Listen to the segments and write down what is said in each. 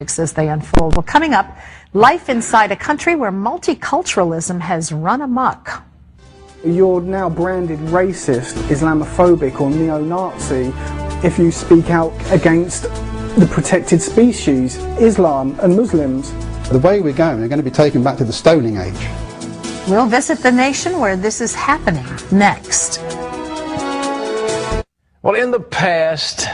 as they unfold. Well, coming up, life inside a country where multiculturalism has run amok. You're now branded racist, Islamophobic or neo-Nazi if you speak out against the protected species, Islam and Muslims. The way we're going to be taken back to the Stoning Age. We'll visit the nation where this is happening next. Well, in the past,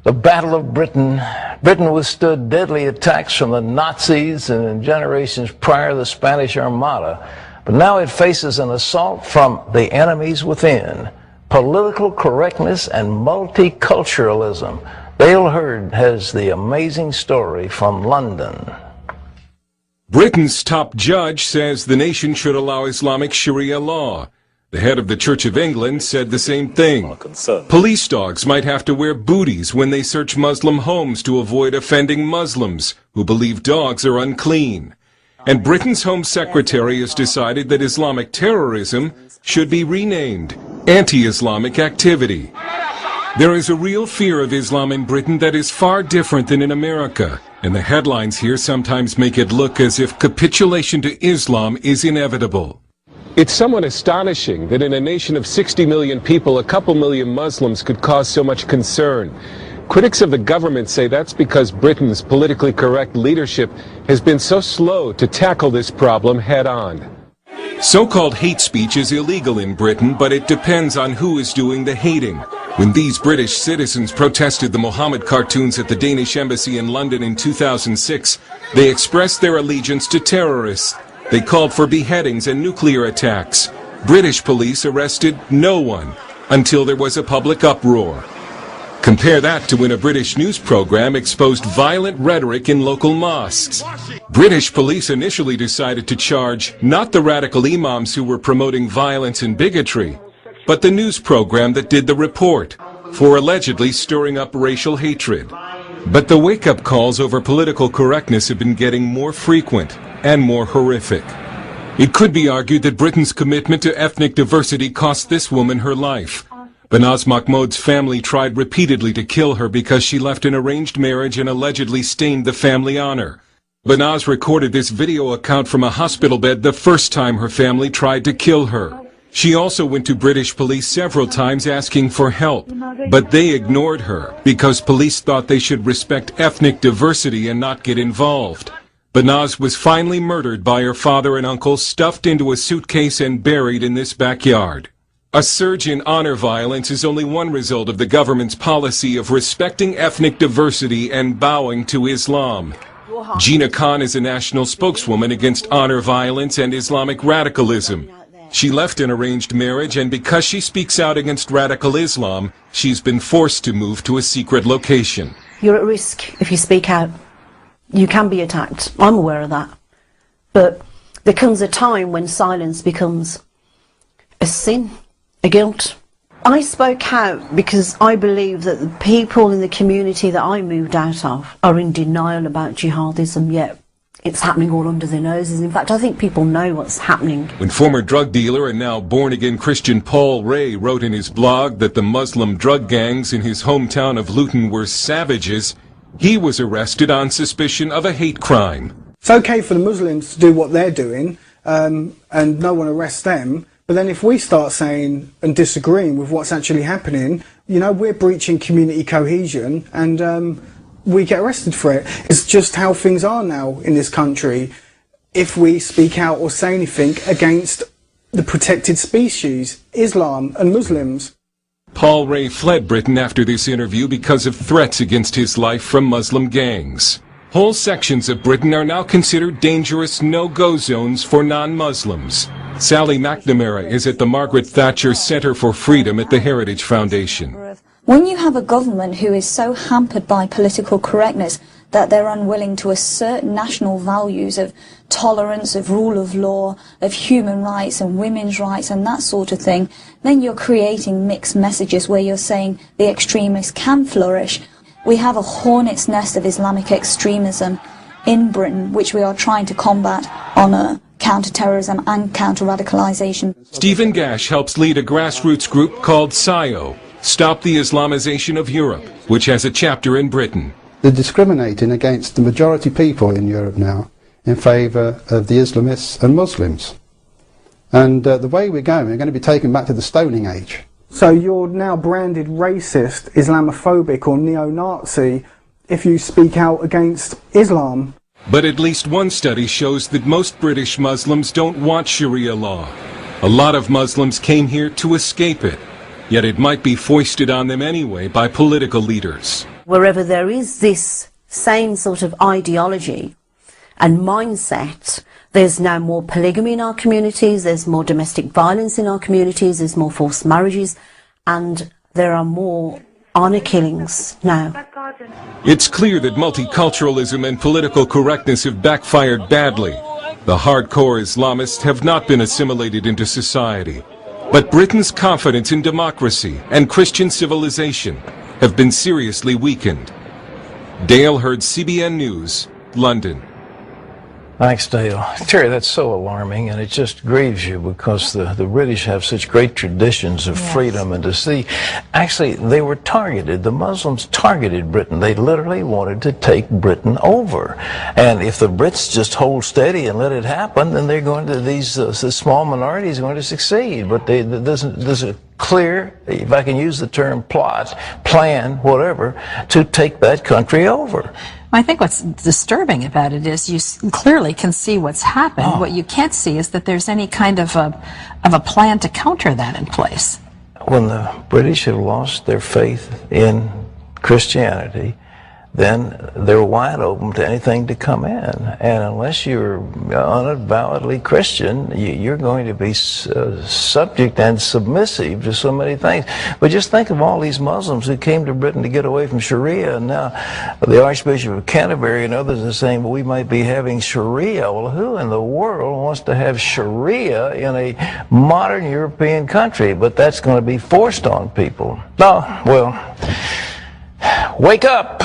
the Battle of Britain withstood deadly attacks from the Nazis, and in generations prior, the Spanish Armada. But now it faces an assault from the enemies within, political correctness and multiculturalism. Dale Hurd has the amazing story from London. Britain's top judge says the nation should allow Islamic Sharia law. The head of the Church of England said the same thing. Police dogs might have to wear booties when they search Muslim homes to avoid offending Muslims who believe dogs are unclean. And Britain's Home Secretary has decided that Islamic terrorism should be renamed anti-Islamic activity. There is a real fear of Islam in Britain that is far different than in America, and the headlines here sometimes make it look as if capitulation to Islam is inevitable. It's somewhat astonishing that in a nation of 60 million people, a couple million Muslims could cause so much concern. Critics of the government say that's because Britain's politically correct leadership has been so slow to tackle this problem head-on. So-called hate speech is illegal in Britain, but it depends on who is doing the hating. When these British citizens protested the Muhammad cartoons at the Danish embassy in London in 2006, they expressed their allegiance to terrorists. They called for beheadings and nuclear attacks. British police arrested no one until there was a public uproar. Compare that to when a British news program exposed violent rhetoric in local mosques. British police initially decided to charge not the radical imams who were promoting violence and bigotry, but the news program that did the report for allegedly stirring up racial hatred. But the wake-up calls over political correctness have been getting more frequent and more horrific. It could be argued that Britain's commitment to ethnic diversity cost this woman her life. Banaz Mahmoud's family tried repeatedly to kill her because she left an arranged marriage and allegedly stained the family honor. Banaz recorded this video account from a hospital bed the first time her family tried to kill her. She also went to British police several times asking for help, but they ignored her because police thought they should respect ethnic diversity and not get involved. Banaz was finally murdered by her father and uncle, stuffed into a suitcase and buried in this backyard. A surge in honor violence is only one result of the government's policy of respecting ethnic diversity and bowing to Islam. Gina Khan is a national spokeswoman against honor violence and Islamic radicalism. She left an arranged marriage, and because she speaks out against radical Islam, she's been forced to move to a secret location. You're at risk if you speak out. You can be attacked. I'm aware of that. But there comes a time when silence becomes a sin, a guilt. I spoke out because I believe that the people in the community that I moved out of are in denial about jihadism, yet it's happening all under their noses. In fact, I think people know what's happening. When former drug dealer and now born-again Christian Paul Ray wrote in his blog that the Muslim drug gangs in his hometown of Luton were savages, he was arrested on suspicion of a hate crime. It's okay for the Muslims to do what they're doing, and no one arrests them. But then if we start saying and disagreeing with what's actually happening, you know, we're breaching community cohesion, and we get arrested for it. It's just how things are now in this country. If we speak out or say anything against the protected species, Islam and Muslims. Paul Ray fled Britain after this interview because of threats against his life from Muslim gangs. Whole sections of Britain are now considered dangerous no-go zones for non-Muslims. Sally McNamara is at the Margaret Thatcher Centre for Freedom at the Heritage Foundation. When you have a government who is so hampered by political correctness that they're unwilling to assert national values of tolerance, of rule of law, of human rights and women's rights and that sort of thing, then you're creating mixed messages where you're saying the extremists can flourish. We have a hornet's nest of Islamic extremism in Britain, which we are trying to combat on a counter-terrorism and counter-radicalisation. Stephen Gash helps lead a grassroots group called SIO, Stop the Islamization of Europe, which has a chapter in Britain. They're discriminating against the majority people in Europe now in favour of the Islamists and Muslims. And the way we're going to be taken back to the Stoning Age. So you're now branded racist, Islamophobic or neo-Nazi if you speak out against Islam. But at least one study shows that most British Muslims don't want Sharia law. A lot of Muslims came here to escape it, yet it might be foisted on them anyway by political leaders. Wherever there is this same sort of ideology and mindset, there's now more polygamy in our communities, there's more domestic violence in our communities, there's more forced marriages, and there are more honour killings now. It's clear that multiculturalism and political correctness have backfired badly. The hardcore Islamists have not been assimilated into society. But Britain's confidence in democracy and Christian civilization have been seriously weakened. Dale Hurd, CBN News, London. Thanks, Dale. Terry, that's so alarming, and it just grieves you because the British have such great traditions of freedom and to see. Actually, they were targeted. The Muslims targeted Britain. They literally wanted to take Britain over. And if the Brits just hold steady and let it happen, then they're going to, these small minorities are going to succeed. But there's a clear, if I can use the term plot, plan, whatever, to take that country over. I think what's disturbing about it is you clearly can see what's happened. Oh. What you can't see is that there's any kind of a plan to counter that in place. When the British have lost their faith in Christianity, then they're wide open to anything to come in. And unless you're unavowedly Christian, you're going to be subject and submissive to so many things. But just think of all these Muslims who came to Britain to get away from Sharia, and now the Archbishop of Canterbury and others are saying, well, we might be having Sharia. Well, who in the world wants to have Sharia in a modern European country? But that's going to be forced on people. No, well, wake up!